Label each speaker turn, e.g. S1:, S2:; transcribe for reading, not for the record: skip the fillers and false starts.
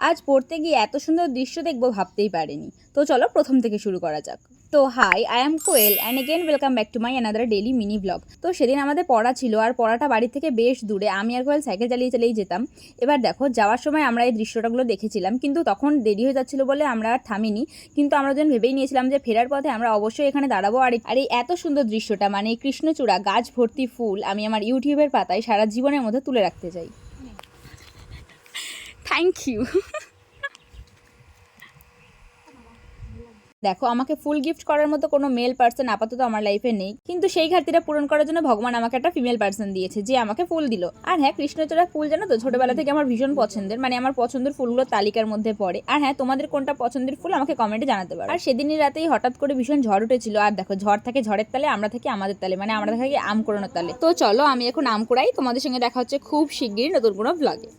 S1: আজ পড়তে গিয়ে এত সুন্দর দৃশ্য দেখবো ভাবতেই পারিনি। তো চলো প্রথম থেকে শুরু করা যাক। তো hi, I am Koyel and again welcome back to my another daily mini blog. তো সেদিন আমাদের পড়া ছিল, আর পড়াটা বাড়ি থেকে বেশ দূরে। আমি আর কোয়েল সাইকেল চালিয়ে চালিয়ে যেতাম। এবার দেখো, যাওয়ার সময় আমরা এই দৃশ্যটাগুলো দেখেছিলাম, কিন্তু তখন দেরি হয়ে যাচ্ছিল বলে আমরা আর থামিনি। কিন্তু আমরা যখন ভেবেই নিয়েছিলাম যে ফেরার পথে আমরা অবশ্যই এখানে দাঁড়াবো, আর এই এত সুন্দর দৃশ্যটা, মানে এই কৃষ্ণচূড়া গাছ ভর্তি ফুল, আমি আমার ইউটিউবের পাতায় সারা জীবনের মধ্যে তুলে রাখতে চাই। Thank you. দেখো, আমাকে ফুল গিফট করার মতো কোনো মেল পার্সন আপাতত আমার লাইফে নেই, কিন্তু সেই ঘাটতিটা পূরণ করার জন্য ভগবান আমাকে একটা ফিমেল পার্সন দিয়েছে, যে আমাকে ফুল দিল। আর হ্যাঁ, কৃষ্ণচূড়া ফুল জানো তো ছোটবেলা থেকে আমার ভীষণ পছন্দের, মানে আমার পছন্দের ফুলগুলোর তালিকার মধ্যে পড়ে। আর হ্যাঁ, তোমাদের কোনটা পছন্দের ফুল আমাকে কমেন্টে জানাতে পারো। আর সেদিনই রাতেই হঠাৎ করে ভীষণ ঝড় উঠেছিল, আর দেখো, ঝড় থাকে ঝড়ের তালে, আমরা থাকি আমাদের তালে, মানে আমরা থাকি আম কুড়ানোর তালে। তো চলো, আমি এখন আম কুড়াই। তোমাদের সঙ্গে দেখা হচ্ছে খুব শিগগিরই নতুন কোনো ব্লগে।